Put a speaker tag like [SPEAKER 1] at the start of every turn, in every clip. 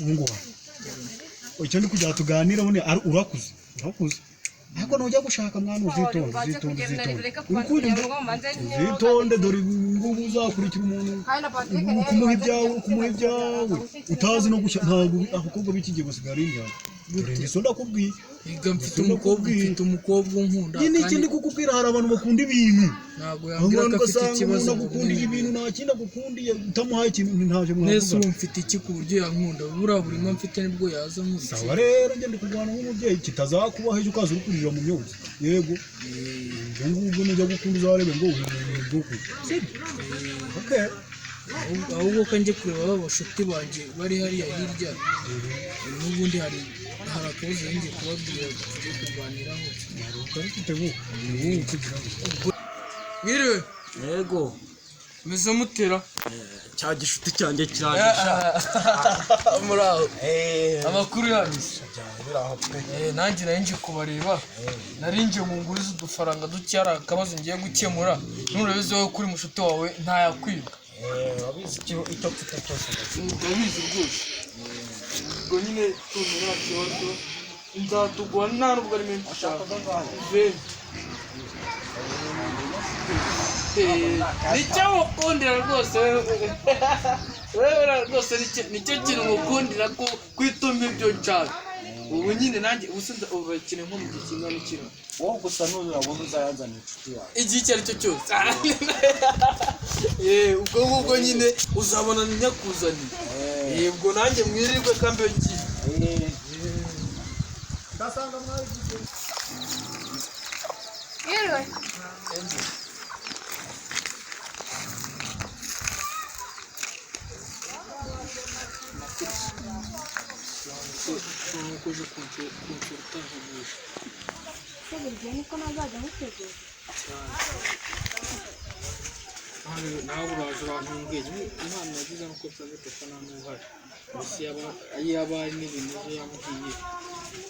[SPEAKER 1] umuhungu wawe icyo ndi kugira tuganira bone urakuze ariko nujya gushaka mwana uzitonde dore ngubu uzakurikira umuntu kumuha ibyawe utazi no gushaka ntabwo abakobwa b'iki gihe basigaye ari dore so ndakubwiye
[SPEAKER 2] mfite umukobwa unkunda
[SPEAKER 1] kandi ikindi kukubwira hari abantu bakunda ibintu
[SPEAKER 2] ntabwo yambwira ko afite ikibazo
[SPEAKER 1] gukundiye ibintu nta kindi agukundiye utamuhaye ikintu ntaje mwavuga
[SPEAKER 2] nese ubu mfite iki ku buryo yankunda buriya buri mpamvu mfite nibwo yaza nk'uzi
[SPEAKER 1] sawa rero ngende kurwana nk'umubyeyi kitazakubaho ejo ukaza urukurira mu myotsi yego ibyo ngubwo nujya gukunda uzarebe ngo ubuhe okay
[SPEAKER 2] ahubwo ko njye kureba abashuti banjye bari hariya hirya n'ubundi hari akabazo ngiye kubabwira tujye kurwaniraho mwiriwe
[SPEAKER 3] yego
[SPEAKER 2] meze mutera
[SPEAKER 3] cya gishuti cyanjye kiraje
[SPEAKER 2] muraho amakuru yanyu nanjye nari kubareba narinjiye mu nguriza udufaranga duke hari akabazo ngiye gukemura nurabizi wowe kuri mushuti wawe ntayakwiba
[SPEAKER 3] wabizi icyo mfite cyose
[SPEAKER 2] ndabizi rwose ubwo nyine tumira kibazo nzatugwa nta nubwo ari menshi ushaka nicyo mukundira rwose wewe rwose nicyo kintu mukundira ko kwituma ibyo nshaka ubu nyine nanjye ubusanzwe urakine nko mu gihe kingana ikiro
[SPEAKER 3] wowe gusa n'urabona uzayazana inshuti yawe
[SPEAKER 2] igihe icyo ari cyo cyose ubwo ngubwo nyine uzabona nyakuzaniye ubwo nanjye mwirirwe kandi ngiye
[SPEAKER 1] ndasanga mwabigize
[SPEAKER 4] yewe
[SPEAKER 2] uje kunsurta vugush
[SPEAKER 4] burya niko nazajya mutegura
[SPEAKER 2] nawe uraje urantungeye impano yagize nuko tuzabiteka nta n'uhari gusa yaba ari n'ibintu ejo yambwiye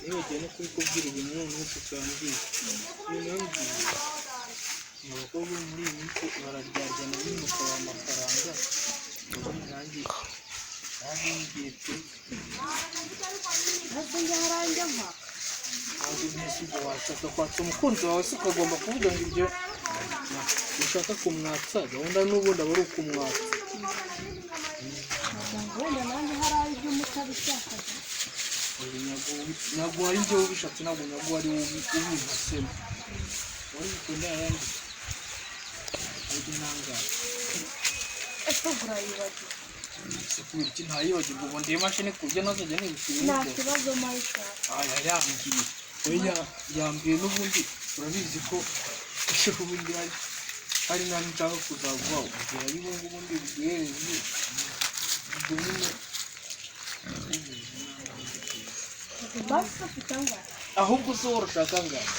[SPEAKER 2] nibagiwe no kubikubwira ibintu noneho kuko yambwiye ibintu yambwiye abakobwa muri iyi minsi bararyaryana bimusaba amafaranga ubundi nanjye ngiye pe
[SPEAKER 4] hasi njye haranjye mpa
[SPEAKER 2] ntabwo mwese ubwo washaka kwatsa umukunzi wawe se ukagomba kuvuga ngo ibyo ushaka kumwatsa gahunda n'ubundi aba ari ukumwatsa
[SPEAKER 4] wenda nanjye hari ibyo mutabishakaga
[SPEAKER 2] ntabwo hari ibyo ubishatse ntabwo nabwo ari ubihasemo wari bikunda yarandi ariko ntangara
[SPEAKER 4] ese urayibagiwe
[SPEAKER 2] ese kubera iki ntayibagirwa ubu ndiye imashini ku buryo nazajya nibukira
[SPEAKER 4] nta kibazo mayisha
[SPEAKER 2] yambwiye we yambwiye n'ubundi urabizi ko ubundi hari n'andi nshaka kuzaguha ubwira ari wowe ubundi biguhereze ubwo nyine
[SPEAKER 4] basi ufite angahe
[SPEAKER 2] ahubwo se wowe urashaka angahe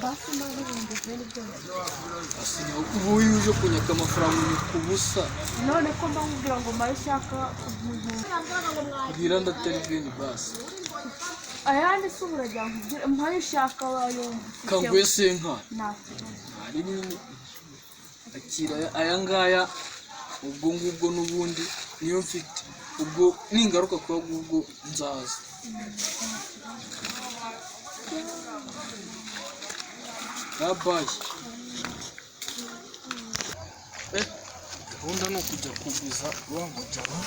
[SPEAKER 4] basi nawe ibihumbi byari byose
[SPEAKER 2] ubu uje kunyaka amafaranga ku busa
[SPEAKER 4] none ko ndamubwira ngo mayishaka
[SPEAKER 2] bwira ndatari bwini basi
[SPEAKER 4] ayandi se ubu uragira ngo ubwire mayishaka wayumva
[SPEAKER 2] kanguye senka
[SPEAKER 4] nta kibazo
[SPEAKER 2] hari nini akira aya ngaya ubwo ngubwo n'ubundi niyo mfite ubwo ningaruka kuba ubwo nzaza babaye gahunda ni ukujya kuguza wa mujyana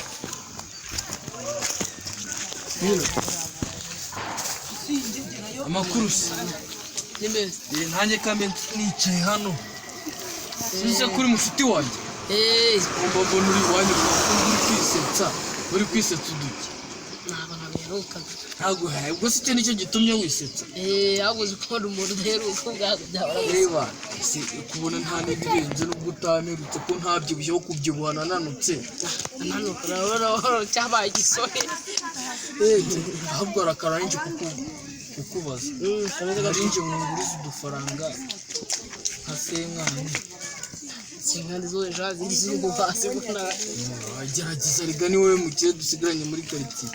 [SPEAKER 2] amakuru se nanjye kambe nicaye hano sinzi kuri mushuti wanjye mbona uri iwanyu uri kwisetsa uduke
[SPEAKER 5] ntabwo nabiherukaga
[SPEAKER 2] ntabwo ubwo si cyo nicyo gitumye wisetsa
[SPEAKER 5] habuze kubona umuntu udaheruka ubwabo byahora
[SPEAKER 2] reba kubona nta n'ibirenze n'ubwo utamerutse ko ntabyibushyeho kubyibuha nananutse
[SPEAKER 5] nanuka urabona cyabaye igisore
[SPEAKER 2] ahubwo arakara n'icyo kukubaza narinjye mu nguriza udufaranga nka senkani
[SPEAKER 5] inkandi zo ejo ziri ziri mu hasi ubona
[SPEAKER 2] gerageza riga ni wowe mukire dusigaranye muri karitsiye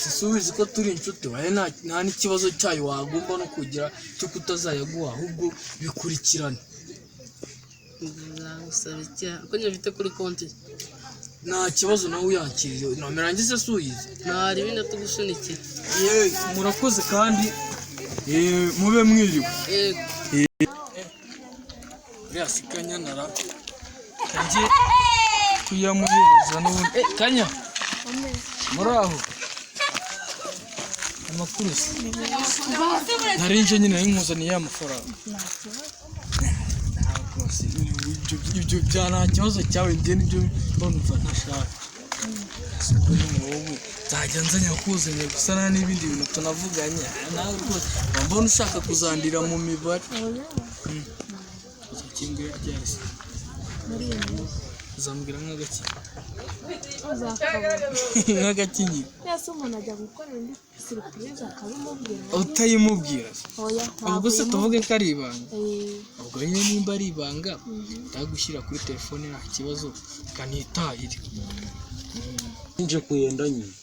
[SPEAKER 2] si ubizi ko turi inshuti wawe nta n'ikibazo cyayo wagomba no kugira cyo kutazayaguha ahubwo bikurikirane
[SPEAKER 5] nzagusaba icyaha ko nyafite kuri konti
[SPEAKER 2] nta kibazo nawe uyakiriye nomero yanjye suyize
[SPEAKER 5] ntari ibindi tugusunikira
[SPEAKER 2] murakoze kandi mube mwiriwe uriya si kanyanara kanjye kuyamuhereza n'ubundi kanya muri aho amakuru se narinje nyine nkuzaniye ya mafaranga ibyo bya nta kibazo cyawe njye nibyo numva ntashaka nzajya nzanya kuzanya gusa nta n'ibindi bintu tunavuganye nawe rwose mbona ushaka kuzandira mu mibare uzakimbwira ryahise uzambwira nk'agakinyi
[SPEAKER 4] yase umuntu ajya gukorera indi surprise akabimubwira
[SPEAKER 2] utayimubwira ubwo se tuvuge ko ari ibanga ubwo nyine nimba ari ibanga ndagushyira kuri telefone nta kibazo kanitahire
[SPEAKER 3] nje kuyenda nyine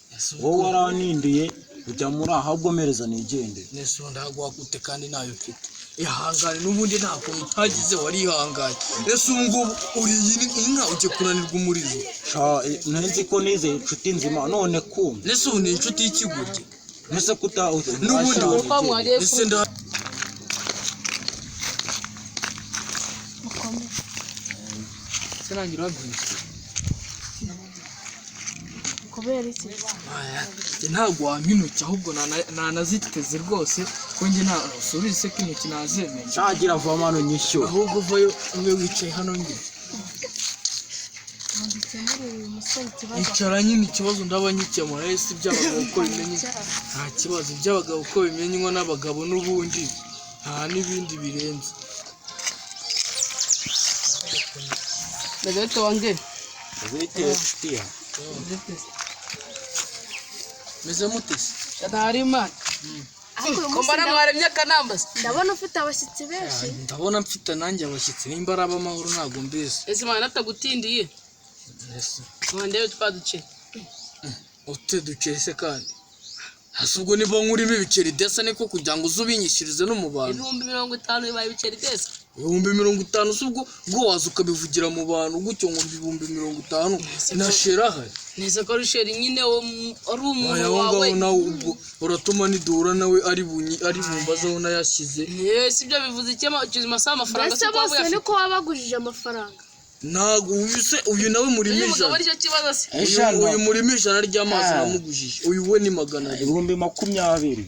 [SPEAKER 3] wowe waranindiye ujya muri ahubwo mereza nigende
[SPEAKER 2] nese ndaguha gute kandi nayo mfite ihangane n'ubundi ntabwo ntagize warihanganye ese ubu ngubu uri inka ujye kunanirwa umurizo
[SPEAKER 3] nzi ko nizeye inshuti nzima none kumva
[SPEAKER 2] nese ubu ni inshuti y'ikigurye
[SPEAKER 3] nese kutahuze
[SPEAKER 2] n'ubundi ese nangira wabyinshi
[SPEAKER 4] kubera iki
[SPEAKER 2] ntabwo wampinuki ahubwo nanaziteze rwose ko njye nta usubize ko intoki nazemeye
[SPEAKER 3] shagira vuba hano nyishyo
[SPEAKER 2] ahubwo uvayo ube wicaye hano njye icara nyine ikibazo ndaba nyikemura ese iby'abagabo uko bimenye nta kibazo iby'abagabo uko bimenywa n'abagabo n'ubundi nta n'ibindi birenze
[SPEAKER 5] Ndagahita wange
[SPEAKER 3] witeye tia
[SPEAKER 2] meze mutese
[SPEAKER 5] ntari imana ko mbona mwaremye akanamba
[SPEAKER 4] ndabona ufite abashyitsi benshi
[SPEAKER 2] ndabona mfite nanjye abashyitsi nimba ari ab'amahoro ntabwo mbizi
[SPEAKER 5] ese mwana atagutindiye mwandebe twaduce
[SPEAKER 2] ute ducese kandi hasubwo niba nkurimo ibiceri desa niko kugira ngo uzubinyishirize no mu bantu
[SPEAKER 5] 50 bibaye ibiceri desa
[SPEAKER 2] 50 subwo bwo waza ukabivugira mu bantu gutyo ngo 50 nashera hari
[SPEAKER 5] neza ko rusheri nyine ari umuntu
[SPEAKER 2] wawe nawe ubwo uratuma nidura nawe ari bumbazaho nayashyize
[SPEAKER 5] sibyo bivuze ikema masaha amafaranga
[SPEAKER 4] se bose niko wabagujije amafaranga
[SPEAKER 2] ntago uyu nawe murimisha uyu murimisha ry'amazi namugujije uyu we ni
[SPEAKER 3] 220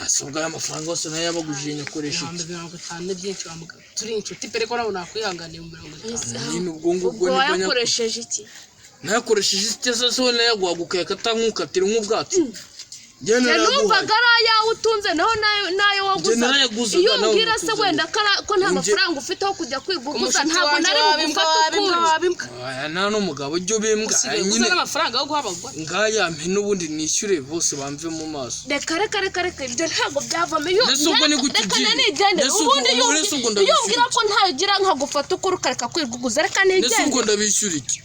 [SPEAKER 2] nasobwa y'amafaranga yose nayo yabagujije nyakoresha
[SPEAKER 5] 50 byinshi wamugabo turi inshuti pere ko nawe nakwihanganiye mu 50
[SPEAKER 2] nyine ubwo ngubwo
[SPEAKER 4] ni yakoresheje iki
[SPEAKER 2] nayakoresheje iki se we nayagwagukaye katankukatira nk'ubwacu
[SPEAKER 4] numvaga ari ayawe utunze naho nayo waguze iyo umbwira se wenda ko nta mafaranga ufite ho kujya kwiguguza ntabwo nari bugufata
[SPEAKER 2] ukundi nta n'umugabo ujya ubimbwa
[SPEAKER 5] nyine n'amafaranga yo guhabagwa
[SPEAKER 2] ngayampe n'ubundi nishyure bose bamve mu maso
[SPEAKER 4] reka ibyo ntabwo byavamo iyo
[SPEAKER 2] reka
[SPEAKER 4] nigende ubundi iyo umbwira ko ntayo ugira nkagufata ukuri ukareka kwiguguza reka nigende
[SPEAKER 2] ubwo ndabishyura iki